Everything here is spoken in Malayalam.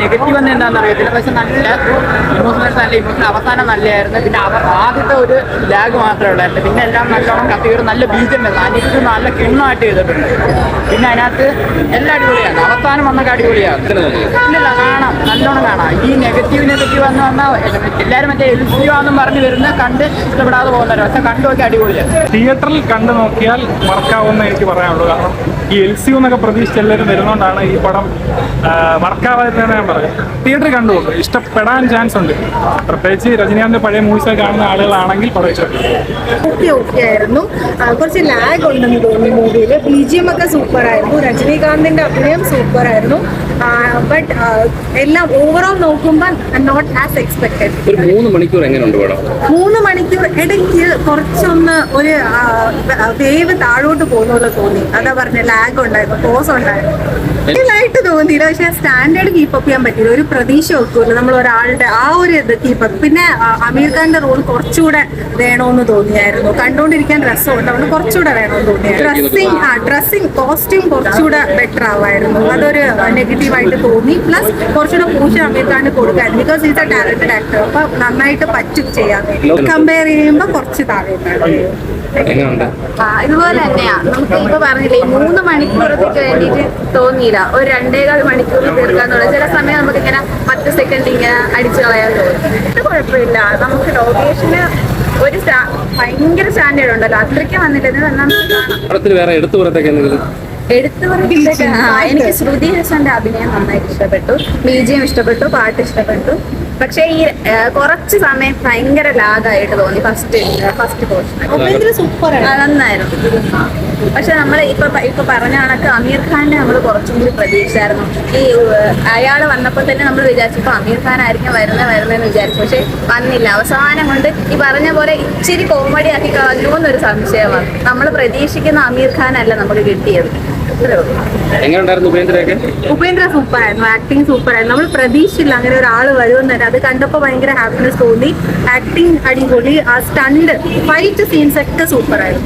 നെഗറ്റീവ് എന്ന് എന്താണെന്ന് അറിയത്തില്ല. പക്ഷെ നല്ല ഇമോഷണൽ അവസാനം നല്ലതായിരുന്നു. പിന്നെ ആദ്യത്തെ ഒരു ലാഗ് മാത്രമേ ഉള്ളായിരുന്നു. പിന്നെ എല്ലാം നല്ലോണം കത്തികീർ നല്ല ബീജം വരുന്നത് അനിക്ക് നല്ല കിണ്ണമായിട്ട് ചെയ്തിട്ടുണ്ട്. പിന്നെ അതിനകത്ത് എല്ലാം അടിപൊളിയാണ്. അവസാനം വന്നൊക്കെ അടിപൊളിയാണ്. ഇല്ല കാണാം, നല്ലോണം കാണാം. ഈ നെഗറ്റീവ് എന്ന് പറഞ്ഞാൽ എല്ലാവരും മറ്റേ എൽസിയോ എന്നും പറഞ്ഞ് വരുന്ന കണ്ട് ഇഷ്ടപ്പെടാതെ പോകുന്നവരും. പക്ഷെ കണ്ടു നോക്കി അടിപൊളിയാണ്. തിയേറ്ററിൽ കണ്ടു നോക്കിയാൽ വർക്കാവുമെന്ന് എനിക്ക് പറയാനുള്ളൂ. കാരണം ഈ എൽസിയോ എന്നൊക്കെ പ്രതീക്ഷിച്ച് എല്ലാവരും വരുന്നതുകൊണ്ടാണ് ഈ പടം വർക്കാവാതെന്ന് ഞാൻ പറയും. തിയേറ്ററിൽ കണ്ടു നോക്കും, ഇഷ്ടപ്പെടാൻ ചാൻസ് ഉണ്ട്. പ്രത്യേകിച്ച് രജനീകാന്തിന്റെ പഴയ മൂവീസ് കാണുന്ന ആളുകളാണെങ്കിൽ പടം ഓക്കെ ആയിരുന്നു. കുറച്ച് ലാഗ് ഉണ്ടെന്ന് തോന്നി മൂവിയിൽ. BGM ഒക്കെ സൂപ്പർ ആയിരുന്നു. രജനീകാന്തിന്റെ അഭിനയം സൂപ്പർ ആയിരുന്നു. ബട്ട് എല്ലാം ഓവറോൾ നോക്കുമ്പോൾ നോട്ട് ആസ് എക്സ്പെക്ടഡ്. 3 മണിക്കൂർ എങ്ങനെയുണ്ട് പടം? 3 മണിക്കൂർ ഇടയ്ക്ക് കുറച്ചൊന്ന് ഒരു വേവ് താഴോട്ട് പോകുന്ന പോലെ തോന്നി. അതാ പറഞ്ഞ ലാഗ് ഉണ്ടായിരുന്നു, പോസ് ഉണ്ടായിരുന്നു. ായിട്ട് തോന്നിയില്ല. പക്ഷെ സ്റ്റാൻഡേർഡ് കീപ്പപ്പ് ചെയ്യാൻ പറ്റില്ല. ഒരു പ്രതീക്ഷ വെക്കൂല നമ്മൾ ഒരാളുടെ ആ ഒരു ഇത് കീപ്പപ്പ്. പിന്നെ അമീർ ഖാന്റെ റോൾ കുറച്ചുകൂടെ വേണമെന്ന് തോന്നിയായിരുന്നു. കണ്ടുകൊണ്ടിരിക്കാൻ രസമുണ്ട്. അവിടെ കുറച്ചുകൂടെ വേണമെന്ന് തോന്നിയായിരുന്നു. ഡ്രസ്സിങ് കോസ്റ്റ്യൂം കുറച്ചുകൂടെ ബെറ്റർ ആവായിരുന്നു. അതൊരു നെഗറ്റീവായിട്ട് തോന്നി. പ്ലസ് കുറച്ചുകൂടെ പൂച്ച അമീർ ഖാന് കൊടുക്കായിരുന്നു. Because is a talented actor. അപ്പൊ നന്നായിട്ട് പറ്റും ചെയ്യാൻ. കമ്പയർ ചെയ്യുമ്പോൾ കുറച്ച് താഴെയാണ്. ഇതുപോലെ തന്നെയാ. നമുക്ക് ഇപ്പൊ പറഞ്ഞില്ലേ 3 മണിക്കൂറത്തേക്ക് വേണ്ടിയിട്ട് തോന്നിയില്ല. ഒരു 2.25 മണിക്കൂർ തീർക്കാന്നുള്ള ചില സമയം നമുക്ക് ഇങ്ങനെ 10 സെക്കൻഡ് ഇങ്ങനെ അടിച്ചു കളയാൻ തോന്നും. ഇത് കുഴപ്പമില്ല. നമുക്ക് ലൊക്കേഷന് ഒരു ഭയങ്കര സ്റ്റാൻഡേർഡ് ഉണ്ടല്ലോ, അത്രയ്ക്ക് വന്നില്ല. വേറെ എടുത്തു പുറത്തേക്ക് എനിക്ക് ശ്രുതി ഹാസന്റെ അഭിനയം നന്നായിട്ട് ഇഷ്ടപ്പെട്ടു. BGM ഇഷ്ടപ്പെട്ടു, പാട്ട് ഇഷ്ടപ്പെട്ടു. പക്ഷെ ഈ കുറച്ച് സമയം ഭയങ്കര ലാഗായിട്ട് തോന്നി ഫസ്റ്റ് പോർഷൻ. സൂപ്പർ നന്നായിരുന്നു. പക്ഷെ നമ്മൾ ഇപ്പൊ പറഞ്ഞ കണക്ക് അമീർ ഖാനെ നമ്മൾ കുറച്ചും കൂടി പ്രതീക്ഷിച്ചായിരുന്നു. ഈ അയാൾ വന്നപ്പോൾ തന്നെ നമ്മൾ വിചാരിച്ചപ്പോൾ അമീർ ഖാൻ ആയിരിക്കും വരുന്നതെന്ന് വിചാരിച്ചു. പക്ഷെ വന്നില്ല. അവസാനം കൊണ്ട് ഈ പറഞ്ഞ പോലെ ഇച്ചിരി കോമഡി ആക്കി കളഞ്ഞു എന്നൊരു സംശയമാണ്. നമ്മൾ പ്രതീക്ഷിക്കുന്ന അമീർ ഖാൻ അല്ല നമുക്ക് കിട്ടിയത്. ഉപേന്ദ്ര സൂപ്പർ ആയിരുന്നു. ആക്ടിങ് സൂപ്പർ ആയിരുന്നു. നമ്മൾ പ്രതീക്ഷിച്ചില്ല അങ്ങനെ ഒരാൾ വരുമെന്ന് തന്നെ. അത് കണ്ടപ്പോൾ ഭയങ്കര ഹാപ്പിനെസ് തോന്നി. ആക്ടിങ് അടിപൊളി. ആ സ്റ്റണ്ട് ഫൈറ്റ് സീൻസ് ഒക്കെ സൂപ്പർ ആയിരുന്നു.